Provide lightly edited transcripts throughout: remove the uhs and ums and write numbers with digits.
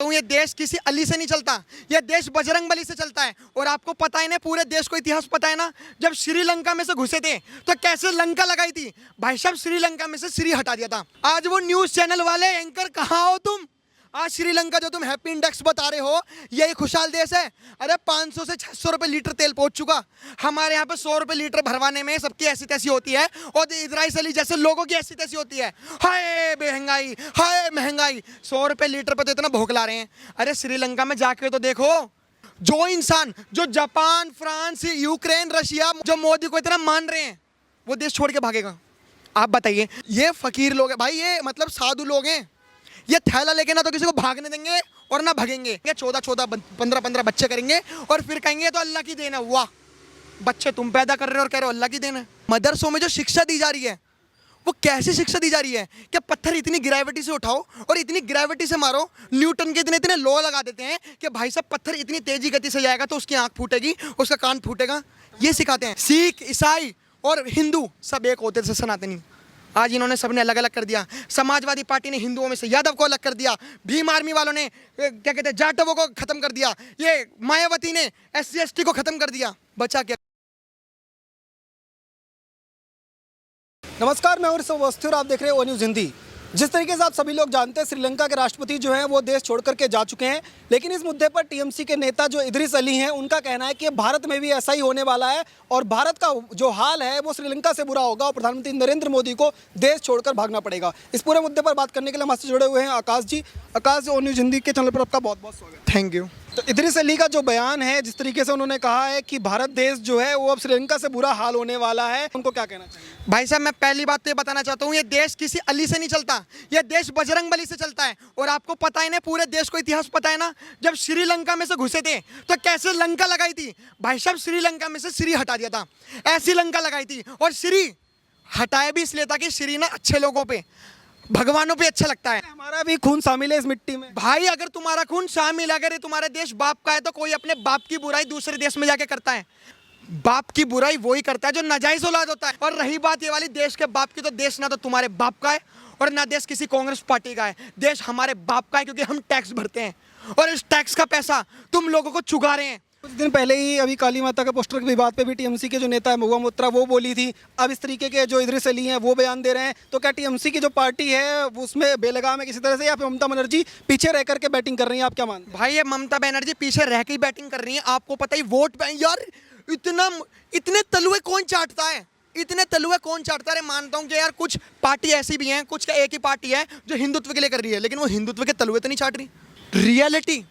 तो ये देश किसी अली से नहीं चलता, ये देश बजरंगबली से चलता है। और आपको पता है ना, पूरे देश को इतिहास पता है ना, जब श्रीलंका में से घुसे थे तो कैसे लंका लगाई थी भाई साहब, श्रीलंका में से श्री हटा दिया था। आज वो न्यूज चैनल वाले एंकर कहाँ हो तुम? आज श्रीलंका जो तुम हैप्पी इंडेक्स बता रहे हो, यही खुशहाल देश है? अरे 500 से 600 रुपए लीटर तेल पहुंच चुका। हमारे यहाँ पे 100 रुपए लीटर भरवाने में सबकी ऐसी तैसी होती है, और इदराइस अली जैसे लोगों की ऐसी तैसी होती है। हाय महंगाई, हाय महंगाई, 100 रुपए लीटर पे तो इतना भोंकला रहे हैं। अरे श्रीलंका में जाके तो देखो, जो इंसान जो जापान, फ्रांस, यूक्रेन, रशिया, जो मोदी को इतना मान रहे हैं, वो देश छोड़ के भागेगा? आप बताइए। ये फकीर लोग हैं भाई, ये मतलब साधु लोग हैं। ये थैला लेके ना तो किसी को भागने देंगे और ना भगेंगे। 14-14, 15-15 बच्चे करेंगे और फिर कहेंगे तो अल्लाह की देन है। वाह, बच्चे तुम पैदा कर रहे हो और कह रहे हो अल्लाह की देन है। मदरसों में जो शिक्षा दी जा रही है, वो कैसी शिक्षा दी जा रही है कि पत्थर इतनी ग्रेविटी से उठाओ और इतनी ग्रेविटी से मारो, न्यूटन के इतने इतने लॉ लगा देते हैं कि भाई साहब पत्थर इतनी तेजी गति से जाएगा तो उसकी आंख फूटेगी, उसका कान फूटेगा। ये सिखाते हैं। सिख, ईसाई और हिंदू सब एक होते थे, सनातनी। आज इन्होंने सबने अलग अलग कर दिया। समाजवादी पार्टी ने हिंदुओं में से यादव को अलग कर दिया, भीम आर्मी वालों ने क्या कहते हैं जाटवों को खत्म कर दिया, ये मायावती ने SC/ST को खत्म कर दिया। बचा क्या? नमस्कार, मैं हूं अवस्थी और आप देख रहे हैं ओ न्यूज़ हिंदी। जिस तरीके से आप सभी लोग जानते हैं, श्रीलंका के राष्ट्रपति जो हैं वो देश छोड़ करके जा चुके हैं, लेकिन इस मुद्दे पर TMC के नेता जो इदरिस अली हैं, उनका कहना है कि भारत में भी ऐसा ही होने वाला है और भारत का जो हाल है वो श्रीलंका से बुरा होगा और प्रधानमंत्री नरेंद्र मोदी को देश छोड़कर भागना पड़ेगा। इस पूरे मुद्दे पर बात करने के लिए हमारे जुड़े हुए हैं आकाश जी। आकाश, ओ न्यूज़ हिंदी के चैनल पर आपका बहुत बहुत स्वागत। Thank you. तो इदरिस अली का जो बयान है, जिस तरीके से उन्होंने कहा है कि भारत देश जो है वो अब श्रीलंका से बुरा हाल होने वाला है, उनको क्या कहना चाहिए? भाई साहब, मैं पहली बात तो ये बताना चाहता हूँ, ये देश किसी अली से नहीं चलता, ये देश बजरंगबली से चलता है। और आपको पता है ना, पूरे देश को इतिहास पता है ना, जब श्रीलंका में से घुसे थे तो कैसे लंका लगाई थी भाई साहब, श्रीलंका में से श्री हटा दिया था। ऐसी लंका लगाई थी। और श्री हटाया भी इसलिए था कि श्री ना अच्छे लोगों पे, भगवानों पे अच्छा लगता है। हमारा भी खून शामिल है इस मिट्टी में। भाई अगर तुम्हारा खून शामिल, अगर ये तुम्हारे देश बाप का है, तो कोई अपने बाप की बुराई दूसरे देश में जाके करता है? बाप की बुराई वही करता है जो नाजायज औलाद होता है। और रही बात ये वाली देश के बाप की, तो देश ना तो तुम्हारे बाप का है और ना देश किसी कांग्रेस पार्टी का है। देश हमारे बाप का है, क्योंकि हम टैक्स भरते हैं और इस टैक्स का पैसा तुम लोगों को चुगा रहे हैं। कुछ दिन पहले ही अभी काली माता के पोस्टर के विवाद पे भी TMC के जो नेता है महुआ मोइत्रा वो बोली थी। अब इस तरीके के जो इदरिस अली हैं वो बयान दे रहे हैं। तो क्या TMC की जो पार्टी है उसमें बेलगाम है किसी तरह से, या फिर ममता बनर्जी पीछे रह करके बैटिंग कर रही हैं? आप क्या मानते हैं? भाई ये ममता बनर्जी पीछे रह के ही बैटिंग कर रही है। आपको पता ही वोट यार, इतने तलुए कौन चाटता है, इतने तलुए कौन चाटता है? मानता हूँ कि यार कुछ पार्टी ऐसी भी हैं, कुछ एक ही पार्टी है जो हिंदुत्व के लिए कर रही है, लेकिन वो हिंदुत्व के तलुए तो नहीं चाट रही। रियलिटी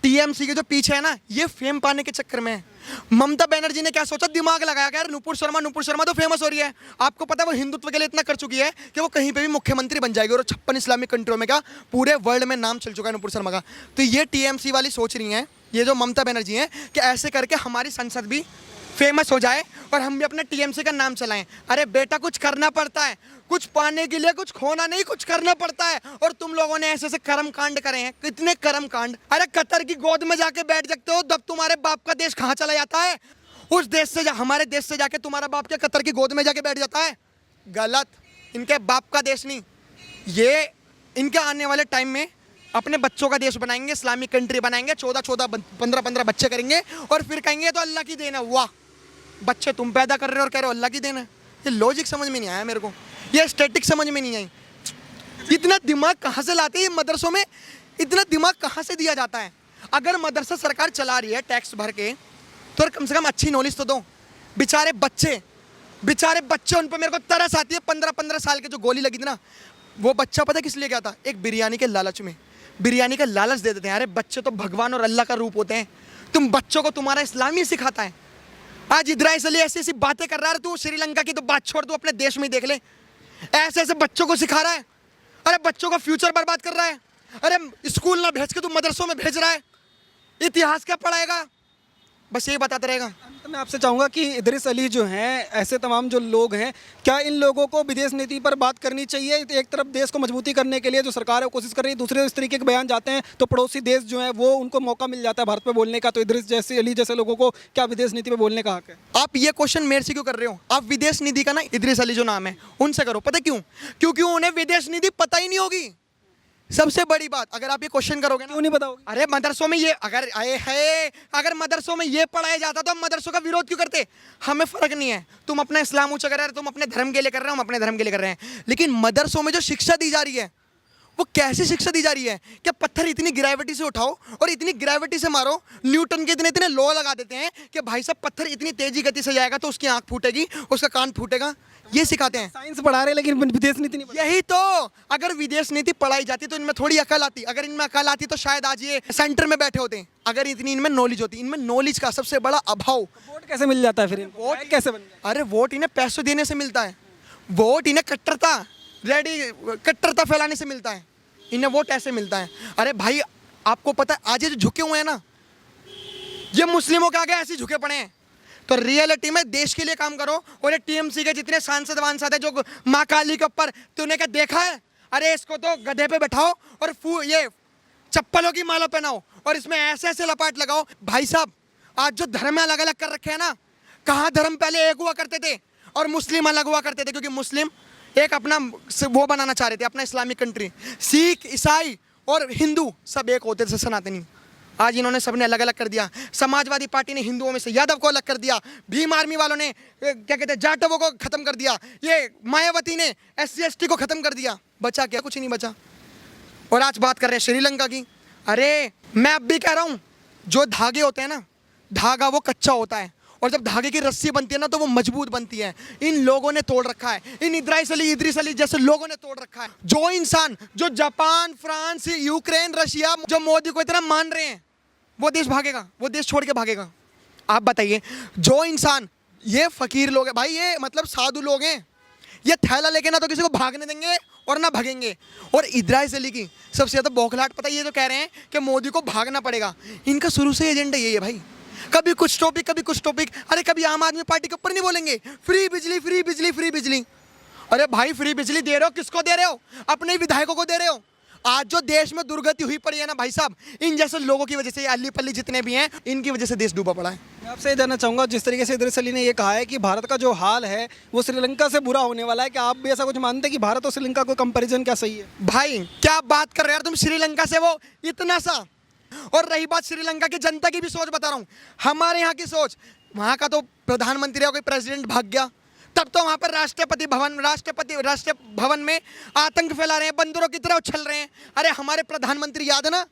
TMC के जो पीछे है ना, ये फेम पाने के चक्कर में है। ममता बनर्जी ने क्या सोचा, दिमाग लगाया कि यार नुपुर शर्मा तो फेमस हो रही है। आपको पता है वो हिंदुत्व के लिए इतना कर चुकी है कि वो कहीं पे भी मुख्यमंत्री बन जाएगी, और 56 इस्लामिक कंट्रियों में क्या पूरे वर्ल्ड में नाम चल चुका है नुपुर शर्मा का। तो ये TMC वाली सोच रही है, ये जो ममता बनर्जी है, कि ऐसे करके हमारी संसद भी फेमस हो जाए और हम भी अपने TMC का नाम चलाएं। अरे बेटा, कुछ करना पड़ता है, कुछ पाने के लिए कुछ खोना नहीं, कुछ करना पड़ता है। और तुम लोगों ने ऐसे ऐसे कर्म कांड करे हैं, कितने कर्म कांड। अरे कतर की गोद में जाके बैठ सकते हो, तब तुम्हारे बाप का देश कहाँ चला जाता है? उस देश से हमारे देश से जाके तुम्हारा बाप क्या कतर की गोद में जाके बैठ जाता है? गलत। इनके बाप का देश नहीं, ये इनके आने वाले टाइम में अपने बच्चों का देश बनाएंगे, इस्लामिक कंट्री बनाएंगे, 14-14, 15-15 बच्चे करेंगे और फिर कहेंगे तो अल्लाह की देन है। वाह, बच्चे तुम पैदा कर रहे हो और कह रहे हो अल्लाह की देन है। ये लॉजिक समझ में नहीं आया मेरे को, ये स्टैटिक समझ में नहीं आई। इतना दिमाग कहाँ से लाते हैं ये मदरसों में, इतना दिमाग कहाँ से दिया जाता है? अगर मदरसा सरकार चला रही है टैक्स भर के, तो कम से कम अच्छी नॉलेज तो दो। बेचारे बच्चे उन पर मेरे को तरस आती है। 15-15 साल के जो गोली लगी थी ना, वो बच्चा पता किस लिए गया था? एक बिरयानी के लालच में, बिरयानी का लालच दे देते हैं। अरे बच्चे तो भगवान और अल्लाह का रूप होते हैं। तुम बच्चों को तुम्हारा इस्लाम ही सिखाता है। आज इदरिस अली ऐसी ऐसी बातें कर रहा है, तू श्रीलंका की तो बात छोड़, तू अपने देश में ही देख ले। ऐसे ऐसे बच्चों को सिखा रहा है। अरे बच्चों का फ्यूचर बर्बाद कर रहा है। अरे स्कूल ना भेज के तू मदरसों में भेज रहा है। इतिहास क्या पढ़ाएगा? बस यही बताता रहेगा। अंत में आपसे चाहूँगा कि इदरिस अली जो हैं, ऐसे तमाम जो लोग हैं, क्या इन लोगों को विदेश नीति पर बात करनी चाहिए? एक तरफ देश को मजबूती करने के लिए जो सरकार है वो कोशिश कर रही है, दूसरे इस तरीके के बयान जाते हैं तो पड़ोसी देश जो है वो उनको मौका मिल जाता है भारत पे बोलने का। तो इदरिस अली जैसे लोगों को क्या विदेश नीति पे बोलने का हक है? आप ये क्वेश्चन मेरे से क्यों कर रहे हो? आप विदेश नीति का ना इदरिस अली जो नाम है उनसे करो। पता क्यों? क्योंकि उन्हें विदेश नीति पता ही नहीं होगी। सबसे बड़ी बात, अगर आप ये क्वेश्चन करोगे ना, क्यों नहीं बताओगे? अरे मदरसों में ये अगर आए है, अगर मदरसों में ये पढ़ाया जाता तो हम मदरसों का विरोध क्यों करते? हमें फर्क नहीं है, तुम अपना इस्लाम ऊंचा कर रहे हो, तुम अपने धर्म के लिए कर रहे हो, हम अपने धर्म के लिए कर रहे हैं। लेकिन मदरसों में जो शिक्षा दी जा रही है, वो कैसी शिक्षा दी जा रही है? क्या पत्थर इतनी ग्रेविटी से उठाओ और इतनी ग्रेविटी से मारो, न्यूटन के इतने इतने लॉ लगा देते हैं कि भाई साहब पत्थर इतनी तेजी गति से जाएगा तो उसकी आंख फूटेगी, उसका कान फूटेगा, ये सिखाते हैं। साइंस पढ़ा रहे हैं लेकिन विदेश नीति नहीं पढ़ा। यही तो, अगर विदेश नीति पढ़ाई जाती तो इनमें थोड़ी अकल आती, अगर इनमें अकल आती तो शायद आज ये सेंटर में बैठे होते। अगर इतनी इनमें नॉलेज होती, इनमें नॉलेज का सबसे बड़ा अभाव। वोट कैसे मिल जाता है फिर इनको? वोट वोट कैसे बन गया? अरे वोट इन्हें पैसों देने से मिलता है, वोट इन्हें कट्टरता फैलाने से मिलता है, इन्हें वोट ऐसे मिलता है। अरे भाई आपको पता है आज ये जो झुके हुए हैं ना, ये मुस्लिमों के आगे ऐसे झुके पड़े हैं। तो रियलिटी में देश के लिए काम करो। और ये टीएमसी के जितने सांसद वांसद है जो माँ काली के ऊपर तूने क्या देखा है, अरे इसको तो गधे पे बैठाओ और ये चप्पलों की माला पहनाओ और इसमें ऐसे ऐसे लपाट लगाओ। भाई साहब आज जो धर्म अलग अलग कर रखे हैं ना, कहाँ धर्म पहले एक हुआ करते थे और मुस्लिम अलग हुआ करते थे, क्योंकि मुस्लिम एक अपना वो बनाना चाह रहे थे, अपना इस्लामिक कंट्री। सिख, ईसाई और हिंदू सब एक होते थे, सनातनी। आज इन्होंने सबने अलग अलग कर दिया। समाजवादी पार्टी ने हिंदुओं में से यादव को अलग कर दिया, भीम आर्मी वालों ने क्या कहते हैं जाटवों को खत्म कर दिया, ये मायावती ने SC ST को खत्म कर दिया। बचा क्या? कुछ नहीं बचा। और आज बात कर रहे हैं श्रीलंका की। अरे मैं अब भी कह रहा हूं, जो धागे होते हैं ना, धागा वो कच्चा होता है और जब धागे की रस्सी बनती है ना तो वो मजबूत बनती है। इन लोगों ने तोड़ रखा है, इन इद्रीस अली जैसे लोगों ने तोड़ रखा है। जो इंसान, जो जापान, फ्रांस, यूक्रेन, रशिया, जो मोदी को इतना मान रहे हैं, वो देश भागेगा, वो देश छोड़ के भागेगा? आप बताइए। जो इंसान, ये फकीर लोग हैं भाई, ये मतलब साधु लोग हैं, ये थैला लेके ना तो किसी को भागने देंगे और ना भागेंगे। और इद्रीस अली की सबसे ज्यादा बौखलाहट पता है, ये तो कह रहे हैं कि मोदी को भागना पड़ेगा। इनका शुरू से एजेंडा यही है भाई, कभी कुछ टॉपिक, कभी कुछ टॉपिक। अरे कभी आम आदमी पार्टी के ऊपर नहीं बोलेंगे फ्री बिजली, फ्री बिजली, फ्री बिजली। अरे भाई फ्री बिजली दे रहे हो, किसको दे रहे हो? अपने ही विधायकों को दे रहे हो। आज जो देश में दुर्गति हुई पड़ी है ना भाई साहब, इन जैसे लोगों की वजह से, ये अल्ली पल्ली जितने भी हैं, इनकी वजह से देश डूबा पड़ा है। मैं आपसे ये जानना चाहूँगा, जिस तरीके से इद्रीस अली ने ये कहा है कि भारत का जो हाल है वो श्रीलंका से बुरा होने वाला है, क्या आप भी ऐसा कुछ मानते हैं कि भारत और श्रीलंका को कंपैरिजन क्या सही है? भाई क्या बात कर रहे हो यार तुम, श्रीलंका से वो इतना सा। और रही बात श्रीलंका की जनता की भी सोच बता रहा हूँ, हमारे यहाँ की सोच, वहाँ का तो प्रधानमंत्री या कोई प्रेसिडेंट भाग गया, तब तो वहाँ पर राष्ट्रपति भवन में आतंक फैला रहे हैं, बंदरों की तरह उछल रहे हैं। अरे हमारे प्रधानमंत्री याद है ना,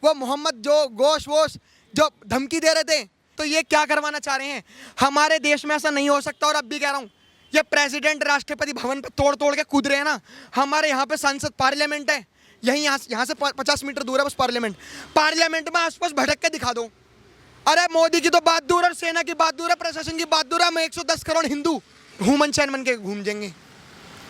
वो मोहम्मद जो गोश वोश जो धमकी दे रहे थे, तो ये क्या करवाना चाह रहे हैं? हमारे देश में ऐसा नहीं हो सकता। और अब भी कह रहा हूँ, ये प्रेसिडेंट राष्ट्रपति भवन पे तोड़ तोड़ के कूद रहे हैं ना। हमारे यहाँ पे संसद, पार्लियामेंट है, यहाँ से 50 मीटर दूर है बस पार्लियामेंट में आसपास भटक के दिखा दो। अरे मोदी की तो बात दूर और सेना की बात दूर है, प्रशासन की बात दूर है, हम 110 करोड़ हिंदू हुमन चैन बन के घूम जाएंगे,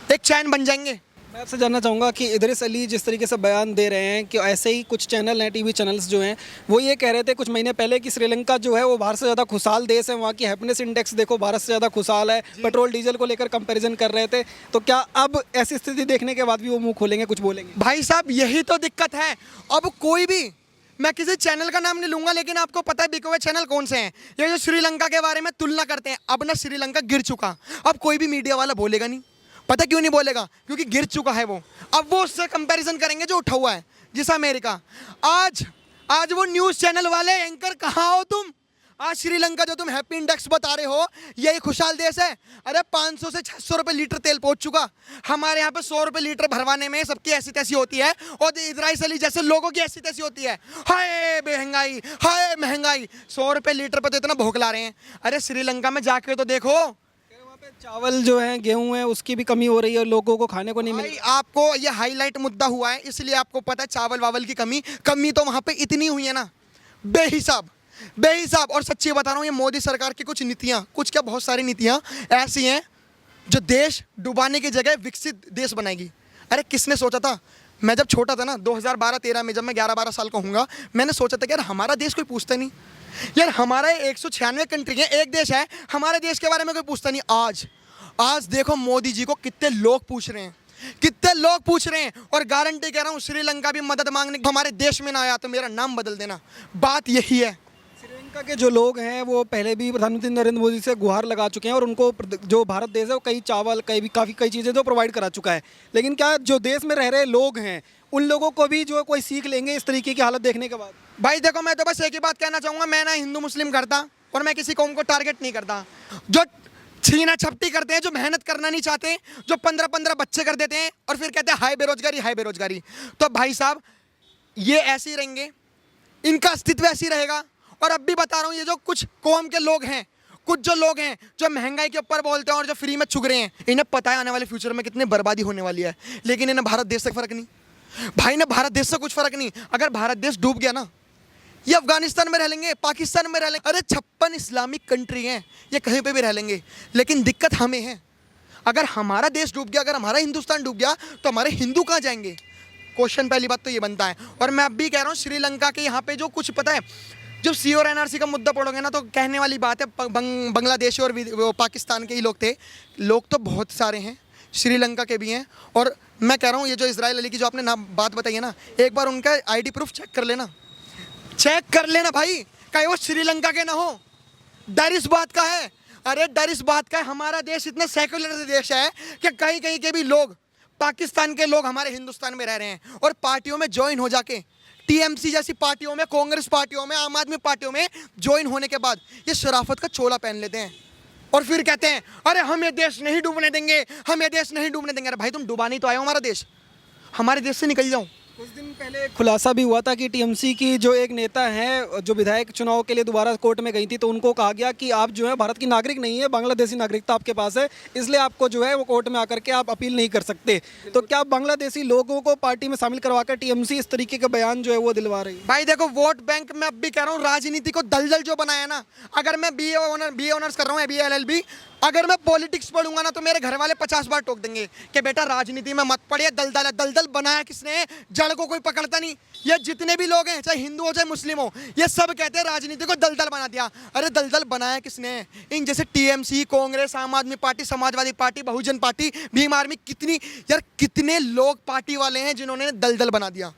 एक चैन बन जाएंगे। मैं आपसे जानना चाहूँगा कि इद्रीस अली जिस तरीके से बयान दे रहे हैं कि ऐसे ही कुछ चैनल हैं, टीवी चैनल्स जो हैं, वो ये कह रहे थे कुछ महीने पहले कि श्रीलंका जो है वो भारत से ज़्यादा खुशहाल देश है, वहाँ की हैप्पीनेस इंडेक्स देखो भारत से ज़्यादा खुशहाल है, पेट्रोल डीजल को लेकर कंपैरिजन कर रहे थे। तो क्या अब ऐसी स्थिति देखने के बाद भी वो मुँह खोलेंगे, कुछ बोलेंगे? भाई साहब यही तो दिक्कत है। अब कोई भी, मैं किसी चैनल का नाम नहीं लूंगा, लेकिन आपको पता है बिके हुए चैनल कौन से हैं, ये जो श्रीलंका के बारे में तुलना करते हैं। अब ना श्रीलंका गिर चुका, अब कोई भी मीडिया वाला बोलेगा नहीं। पता क्यों नहीं बोलेगा? क्योंकि गिर चुका है वो। अब वो उससे कंपैरिजन करेंगे जो उठा हुआ है, जिस अमेरिका। आज वो न्यूज़ चैनल वाले एंकर कहाँ हो तुम? आज श्रीलंका जो तुम हैप्पी इंडेक्स बता रहे हो, यही खुशहाल देश है? अरे 500 से 600 रुपये लीटर तेल पहुंच चुका। हमारे यहाँ पे 100 रुपये लीटर भरवाने में सबकी ऐसी तैसी होती है, और इद्रीस अली जैसे लोगों की ऐसी तैसी होती है। हाय महंगाई, हाय महंगाई, 100 रुपये लीटर पर तो इतना भोंकला रहे हैं। अरे श्रीलंका में जाके तो देखो, वहाँ पे चावल जो है, गेहूँ है, उसकी भी कमी हो रही है, लोगों को खाने को नहीं मिल। आपको ये हाईलाइट मुद्दा हुआ है, इसलिए आपको पता है चावल वावल की कमी तो वहाँ पे इतनी हुई है ना, बेहिसाब। और सच्ची बता रहा हूँ, ये मोदी सरकार की कुछ नीतियाँ, कुछ क्या बहुत सारी नीतियाँ ऐसी हैं जो देश डुबाने की जगह विकसित देश बनाएगी। अरे किसने सोचा था? मैं जब छोटा था ना, 2012-13 में, जब मैं 11-12 साल का होऊंगा, मैंने सोचा था कि यार हमारा देश कोई पूछता नहीं यार, हमारा 196 कंट्री है, एक देश है, हमारे देश के बारे में कोई पूछता नहीं। आज देखो मोदी जी को कितने लोग पूछ रहे हैं, और गारंटी कह रहा हूँ श्रीलंका भी मदद मांगने हमारे देश में ना आया तो मेरा नाम बदल देना। बात यही है। श्रीलंका के जो लोग हैं वो पहले भी प्रधानमंत्री नरेंद्र मोदी से गुहार लगा चुके हैं और उनको जो भारत देश है वो कई चावल कई चीज़ें जो प्रोवाइड करा चुका है, लेकिन क्या जो देश में रह रहे लोग हैं उन लोगों को भी जो कोई सीख लेंगे इस तरीके की हालत देखने के बाद? भाई देखो, मैं तो बस एक ही बात कहना चाहूँगा, मैं ना हिंदू मुस्लिम करता और मैं किसी कौम को टारगेट नहीं करता। जो छीना छपटी करते हैं, जो मेहनत करना नहीं चाहते, जो 15-15 बच्चे कर देते हैं और फिर कहते हैं हाई बेरोजगारी, तो भाई साहब ये ऐसे ही रहेंगे, इनका अस्तित्व ऐसे ही रहेगा। और अब भी बता रहा हूँ, ये जो कुछ कौम के लोग हैं, कुछ जो लोग हैं जो महंगाई के ऊपर बोलते हैं और जो फ्री में चुग रहे हैं, इन्हें पता है आने वाले फ्यूचर में कितनी बर्बादी होने वाली है, लेकिन इन्हें भारत देश से फर्क नहीं। भाई ना, भारत देश से कुछ फर्क नहीं। अगर भारत देश डूब गया ना, ये अफगानिस्तान में रह लेंगे, पाकिस्तान में रह लेंगे, अरे 56 इस्लामिक कंट्री हैं, ये कहीं पे भी रह लेंगे, लेकिन दिक्कत हमें है। अगर हमारा देश डूब गया, अगर हमारा हिंदुस्तान डूब गया, तो हमारे हिंदू कहाँ जाएंगे? क्वेश्चन पहली बात तो ये बनता है। और मैं अब भी कह रहा हूँ, श्रीलंका के यहाँ पे जो कुछ पता है, जब सी और एनआरसी का मुद्दा पढ़ोगे ना, तो कहने वाली बात है, बांग्लादेश और पाकिस्तान के ही लोग थे, लोग तो बहुत सारे हैं, श्रीलंका के भी हैं। और मैं कह रहा हूँ, ये जो इजराइल अली की जो आपने नाम बात बताई है ना, एक बार उनका आईडी प्रूफ चेक कर लेना भाई, कहीं वो श्रीलंका के ना हो। डर इस बात का है, अरे डर इस बात का है, हमारा देश इतना सेकुलर देश है कि कहीं कहीं के भी लोग, पाकिस्तान के लोग हमारे हिंदुस्तान में रह रहे हैं और पार्टियों में ज्वाइन हो जाके, टीएमसी जैसी पार्टियों में, कांग्रेस पार्टियों में, आम आदमी पार्टियों में ज्वाइन होने के बाद ये शराफत का चोला पहन लेते हैं और फिर कहते हैं अरे हम ये देश नहीं डूबने देंगे, हम ये देश नहीं डूबने देंगे। अरे भाई, तुम डुबानी तो आए हो हमारा देश, हमारे देश से निकल जाओ। कुछ दिन पहले खुलासा भी हुआ था कि टीएमसी की जो एक नेता है, जो विधायक चुनाव के लिए दोबारा कोर्ट में गई थी, तो उनको कहा गया कि आप जो है भारत की नागरिक नहीं है, बांग्लादेशी नागरिकता आपके पास है, इसलिए आपको जो है वो कोर्ट में आकर के आप अपील नहीं कर सकते। तो क्या बांग्लादेशी लोगों को पार्टी में शामिल करवाकर टीएमसी इस तरीके का बयान जो है वो दिलवा रही है? भाई देखो, वोट बैंक में अब भी कह रहा हूँ, राजनीति को दलदल जो बनाया ना, अगर मैं बीए ऑनर्स कर रहा हूँ, BA LLB, अगर मैं पॉलिटिक्स पढ़ूंगा ना, तो मेरे घर वाले 50 बार टोक देंगे कि बेटा राजनीति में मत पड़िए, दलदल है। दलदल बनाया किसने? जड़ को कोई पकड़ता नहीं। ये जितने भी लोग हैं, चाहे हिंदू हो चाहे मुस्लिम हो, ये सब कहते हैं राजनीति को दलदल बना दिया। अरे दलदल बनाया किसने? इन जैसे टीएमसी, कांग्रेस, आम आदमी पार्टी, समाजवादी पार्टी, बहुजन पार्टी, भीम आर्मी, कितने लोग पार्टी वाले हैं जिन्होंने दलदल बना दिया।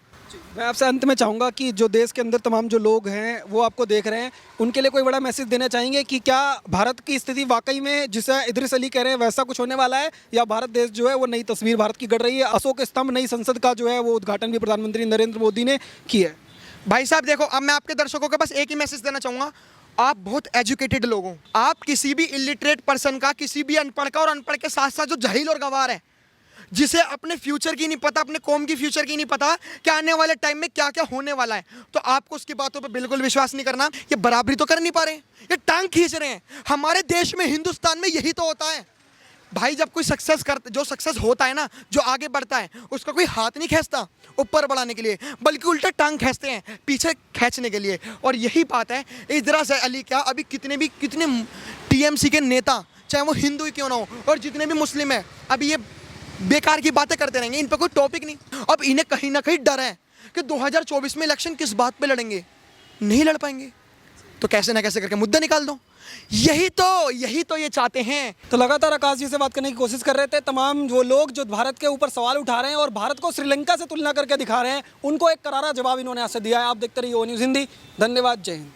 मैं आपसे अंत में चाहूँगा कि जो देश के अंदर तमाम जो लोग हैं वो आपको देख रहे हैं, उनके लिए कोई बड़ा मैसेज देना चाहेंगे कि क्या भारत की स्थिति वाकई में जिसे इदरीस अली कह रहे हैं वैसा कुछ होने वाला है, या भारत देश जो है वो नई तस्वीर भारत की गढ़ रही है? अशोक स्तंभ नई संसद का जो है वो उद्घाटन भी प्रधानमंत्री नरेंद्र मोदी ने किया है। भाई साहब देखो, अब मैं आपके दर्शकों को बस एक ही मैसेज देना चाहूँगा, आप बहुत एजुकेटेड लोग हो। आप किसी भी इलिटरेट पर्सन का, किसी भी अनपढ़ का, और अनपढ़ के साथ साथ जो जहील और गवार है, जिसे अपने फ्यूचर की नहीं पता, अपने कौम की फ्यूचर की नहीं पता कि आने वाले टाइम में क्या क्या होने वाला है, तो आपको उसकी बातों पे बिल्कुल विश्वास नहीं करना। ये बराबरी तो कर नहीं पा रहे, ये टांग खींच रहे हैं। हमारे देश में, हिंदुस्तान में यही तो होता है भाई। जब कोई जो सक्सेस होता है ना, जो आगे बढ़ता है, उसका कोई हाथ नहीं खींचता ऊपर बढ़ाने के लिए, बल्कि उल्टा टांग खींचते हैं पीछे खींचने के लिए। और यही बात है इदरीस अली क्या, अभी कितने टीएमसी के नेता, चाहे वो हिंदू ही क्यों ना हो, और जितने भी मुस्लिम है, अभी ये बेकार की बातें करते रहेंगे, इन पर कोई टॉपिक नहीं। अब इन्हें कहीं ना कहीं डर है कि 2024 में इलेक्शन किस बात पे लड़ेंगे, नहीं लड़ पाएंगे, तो कैसे ना कैसे करके मुद्दा निकाल दो। यही तो ये चाहते हैं। तो लगातार आकाश जी से बात करने की कोशिश कर रहे थे तमाम वो लोग जो भारत के ऊपर सवाल उठा रहे हैं और भारत को श्रीलंका से तुलना करके दिखा रहे हैं, उनको एक करारा जवाब इन्होंने यहाँ से दिया है। आप देखते रहिए ओ न्यूज़ हिंदी। धन्यवाद, जय हिंद।